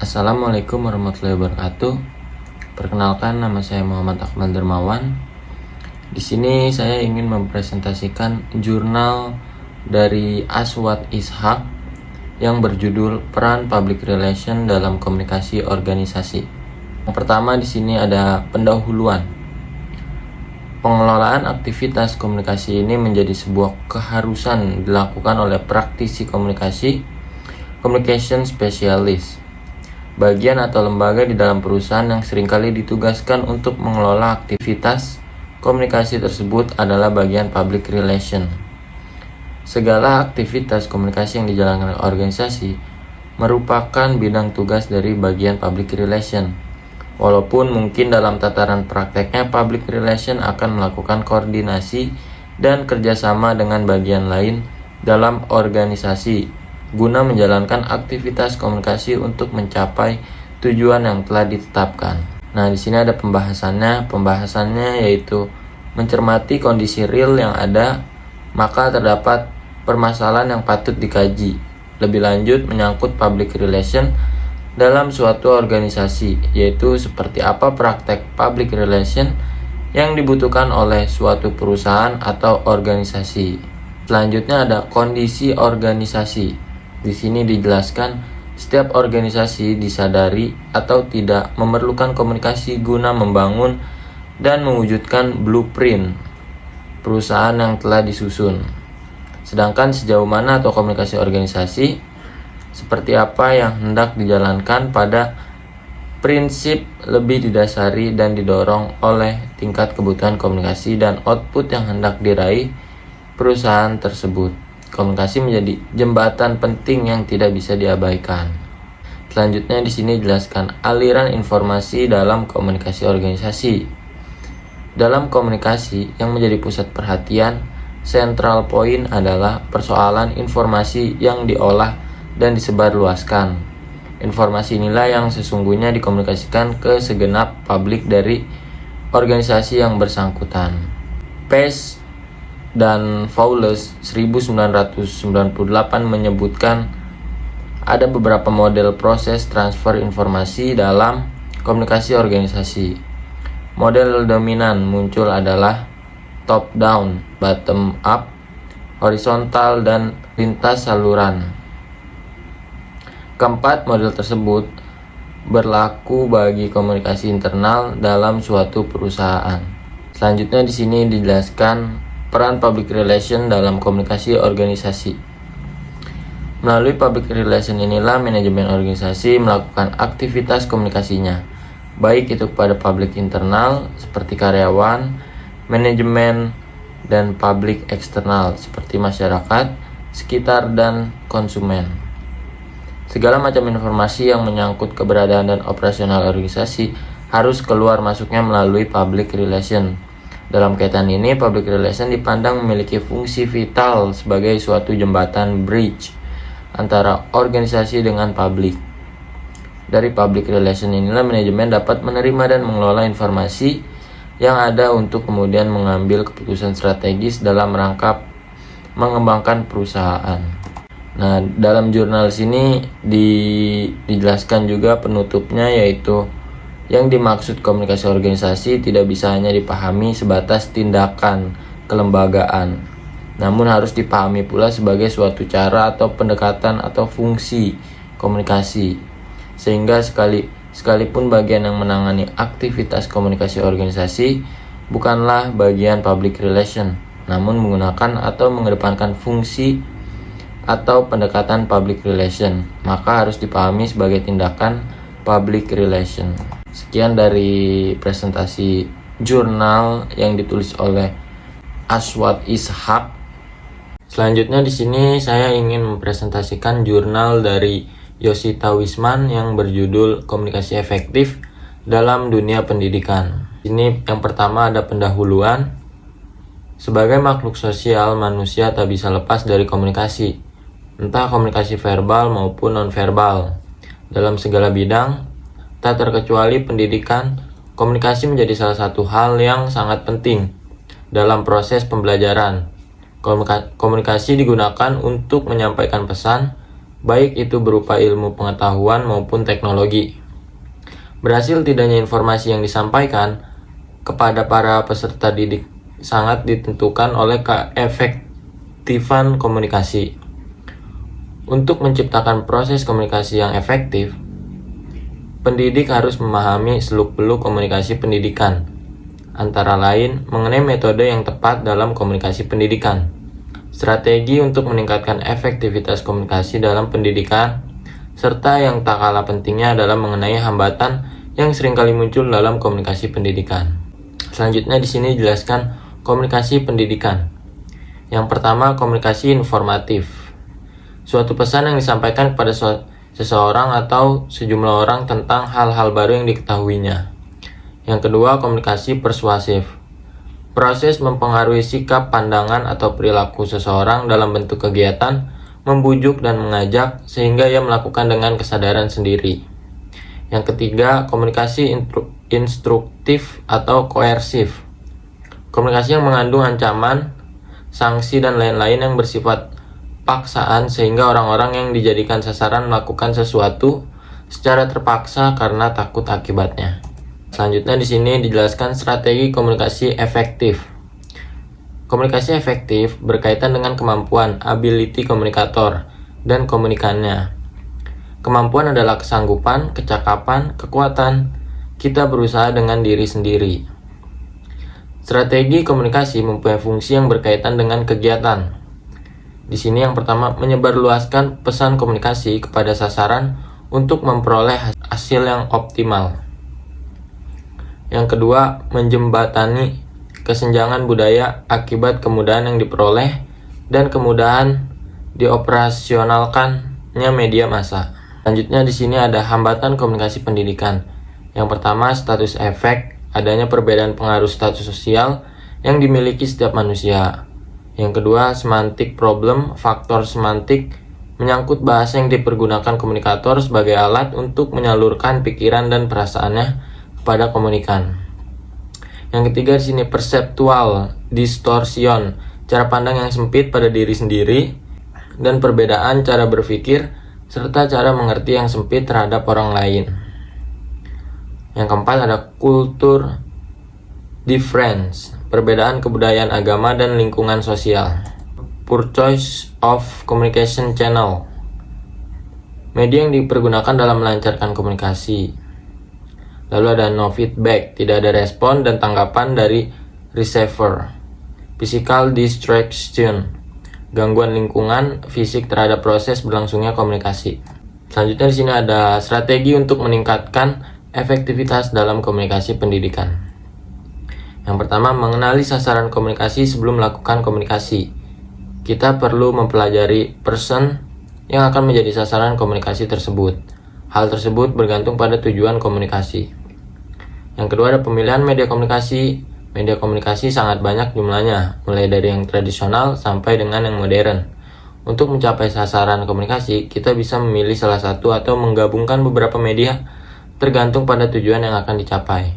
Assalamualaikum warahmatullahi wabarakatuh. Perkenalkan, nama saya Muhammad Akmal Dermawan. Di sini saya ingin mempresentasikan jurnal dari Aswad Ishaq yang berjudul Peran Public Relation dalam Komunikasi Organisasi. Yang pertama di sini ada pendahuluan. Pengelolaan aktivitas komunikasi ini menjadi sebuah keharusan dilakukan oleh praktisi komunikasi, communication specialist, bagian atau lembaga di dalam perusahaan yang seringkali ditugaskan untuk mengelola aktivitas komunikasi tersebut adalah bagian public relation. Segala aktivitas komunikasi yang dijalankan oleh organisasi merupakan bidang tugas dari bagian public relation. Walaupun mungkin dalam tataran prakteknya public relation akan melakukan koordinasi dan kerjasama dengan bagian lain dalam organisasi guna menjalankan aktivitas komunikasi untuk mencapai tujuan yang telah ditetapkan. Nah, di sini ada pembahasannya. Pembahasannya yaitu mencermati kondisi real yang ada, maka terdapat permasalahan yang patut dikaji. Lebih lanjut menyangkut public relation dalam suatu organisasi, yaitu seperti apa praktek public relation yang dibutuhkan oleh suatu perusahaan atau organisasi. Selanjutnya ada kondisi organisasi. Di sini dijelaskan setiap organisasi disadari atau tidak memerlukan komunikasi guna membangun dan mewujudkan blueprint perusahaan yang telah disusun. Sedangkan sejauh mana atau komunikasi organisasi seperti apa yang hendak dijalankan pada prinsip lebih didasari dan didorong oleh tingkat kebutuhan komunikasi dan output yang hendak diraih perusahaan tersebut. Komunikasi menjadi jembatan penting yang tidak bisa diabaikan. Selanjutnya di sini jelaskan aliran informasi dalam komunikasi organisasi. Dalam komunikasi yang menjadi pusat perhatian, central point adalah persoalan informasi yang diolah dan disebarluaskan. Informasi inilah yang sesungguhnya dikomunikasikan ke segenap publik dari organisasi yang bersangkutan. Pace dan Fowles 1998 menyebutkan ada beberapa model proses transfer informasi dalam komunikasi organisasi. Model dominan muncul adalah top down, bottom up, horizontal, dan lintas saluran. Keempat model tersebut berlaku bagi komunikasi internal dalam suatu perusahaan. Selanjutnya di sini dijelaskan peran public relation dalam komunikasi organisasi. Melalui public relation inilah manajemen organisasi melakukan aktivitas komunikasinya, baik itu kepada publik internal seperti karyawan, manajemen, dan publik eksternal seperti masyarakat sekitar dan konsumen. Segala macam informasi yang menyangkut keberadaan dan operasional organisasi harus keluar masuknya melalui public relation. Dalam kaitan ini, public relation dipandang memiliki fungsi vital sebagai suatu jembatan bridge antara organisasi dengan publik. Dari public relation inilah manajemen dapat menerima dan mengelola informasi yang ada untuk kemudian mengambil keputusan strategis dalam rangka mengembangkan perusahaan. Nah, dalam jurnal sini dijelaskan juga penutupnya, yaitu yang dimaksud komunikasi organisasi tidak bisa hanya dipahami sebatas tindakan kelembagaan, namun harus dipahami pula sebagai suatu cara atau pendekatan atau fungsi komunikasi, sehingga sekalipun bagian yang menangani aktivitas komunikasi organisasi bukanlah bagian public relation, namun menggunakan atau mengedepankan fungsi atau pendekatan public relation, maka harus dipahami sebagai tindakan public relation. Sekian dari presentasi jurnal yang ditulis oleh Aswad Ishaq. Selanjutnya di sini saya ingin mempresentasikan jurnal dari Yosita Wisman yang berjudul Komunikasi Efektif dalam Dunia Pendidikan. Ini yang pertama ada pendahuluan. Sebagai makhluk sosial, manusia tak bisa lepas dari komunikasi, entah komunikasi verbal maupun non-verbal. Dalam segala bidang, tak terkecuali pendidikan, komunikasi menjadi salah satu hal yang sangat penting dalam proses pembelajaran. Komunikasi digunakan untuk menyampaikan pesan, baik itu berupa ilmu pengetahuan maupun teknologi. Berhasil tidaknya informasi yang disampaikan kepada para peserta didik sangat ditentukan oleh keefektifan komunikasi. Untuk menciptakan proses komunikasi yang efektif, pendidik harus memahami seluk-beluk komunikasi pendidikan, antara lain mengenai metode yang tepat dalam komunikasi pendidikan, strategi untuk meningkatkan efektivitas komunikasi dalam pendidikan, serta yang tak kalah pentingnya adalah mengenai hambatan yang seringkali muncul dalam komunikasi pendidikan. Selanjutnya di sini dijelaskan komunikasi pendidikan. Yang pertama, komunikasi informatif. Suatu pesan yang disampaikan kepada seseorang atau sejumlah orang tentang hal-hal baru yang diketahuinya. Yang kedua, komunikasi persuasif. Proses mempengaruhi sikap, pandangan, atau perilaku seseorang dalam bentuk kegiatan, membujuk dan mengajak sehingga ia melakukan dengan kesadaran sendiri. Yang ketiga, komunikasi instruktif atau koersif. Komunikasi yang mengandung ancaman, sanksi, dan lain-lain yang bersifat paksaan sehingga orang-orang yang dijadikan sasaran melakukan sesuatu secara terpaksa karena takut akibatnya. Selanjutnya di sini dijelaskan strategi komunikasi efektif. Komunikasi efektif berkaitan dengan kemampuan, ability komunikator, dan komunikannya. Kemampuan adalah kesanggupan, kecakapan, kekuatan kita berusaha dengan diri sendiri. Strategi komunikasi mempunyai fungsi yang berkaitan dengan kegiatan. Di sini yang pertama, menyebarluaskan pesan komunikasi kepada sasaran untuk memperoleh hasil yang optimal. Yang kedua, menjembatani kesenjangan budaya akibat kemudahan yang diperoleh dan kemudahan dioperasionalkannya media massa. Selanjutnya di sini ada hambatan komunikasi pendidikan. Yang pertama, status efek, adanya perbedaan pengaruh status sosial yang dimiliki setiap manusia. Yang kedua, semantic problem, faktor semantik menyangkut bahasa yang dipergunakan komunikator sebagai alat untuk menyalurkan pikiran dan perasaannya kepada komunikan. Yang ketiga di sini perceptual distortion, cara pandang yang sempit pada diri sendiri dan perbedaan cara berpikir serta cara mengerti yang sempit terhadap orang lain. Yang keempat ada kultur difference, perbedaan kebudayaan, agama, dan lingkungan sosial. Poor choice of communication channel, media yang dipergunakan dalam melancarkan komunikasi. Lalu ada no feedback, tidak ada respon dan tanggapan dari receiver. Physical distraction, gangguan lingkungan fisik terhadap proses berlangsungnya komunikasi. Selanjutnya di sini ada strategi untuk meningkatkan efektivitas dalam komunikasi pendidikan. Yang pertama, mengenali sasaran komunikasi sebelum melakukan komunikasi. Kita perlu mempelajari person yang akan menjadi sasaran komunikasi tersebut. Hal tersebut bergantung pada tujuan komunikasi. Yang kedua ada pemilihan media komunikasi. Media komunikasi sangat banyak jumlahnya, mulai dari yang tradisional sampai dengan yang modern. Untuk mencapai sasaran komunikasi, kita bisa memilih salah satu atau menggabungkan beberapa media tergantung pada tujuan yang akan dicapai,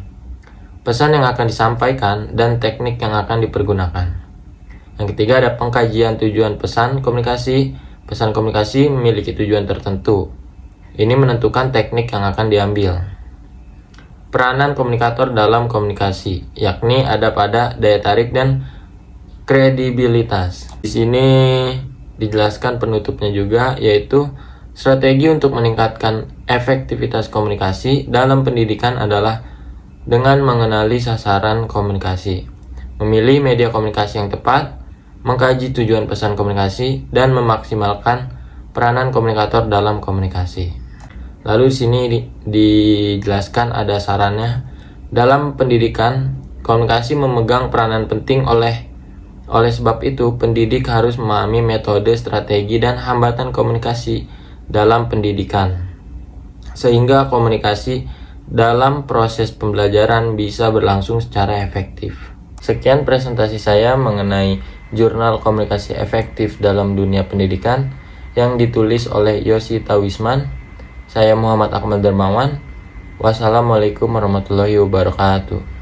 pesan yang akan disampaikan, dan teknik yang akan dipergunakan. Yang ketiga ada pengkajian tujuan pesan komunikasi. Pesan komunikasi memiliki tujuan tertentu. Ini menentukan teknik yang akan diambil. Peranan komunikator dalam komunikasi, yakni ada pada daya tarik dan kredibilitas. Di sini dijelaskan penutupnya juga, yaitu strategi untuk meningkatkan efektivitas komunikasi dalam pendidikan adalah dengan mengenali sasaran komunikasi, memilih media komunikasi yang tepat, mengkaji tujuan pesan komunikasi, dan memaksimalkan peranan komunikator dalam komunikasi. Lalu di sini dijelaskan ada sarannya. Dalam pendidikan, komunikasi memegang peranan penting oleh sebab itu, pendidik harus memahami metode, strategi, dan hambatan komunikasi dalam pendidikan, sehingga komunikasi dalam proses pembelajaran bisa berlangsung secara efektif. Sekian presentasi saya mengenai jurnal komunikasi efektif dalam dunia pendidikan yang ditulis oleh Yosita Wisman. Saya Muhammad Akmal Darmawan. Wassalamualaikum warahmatullahi wabarakatuh.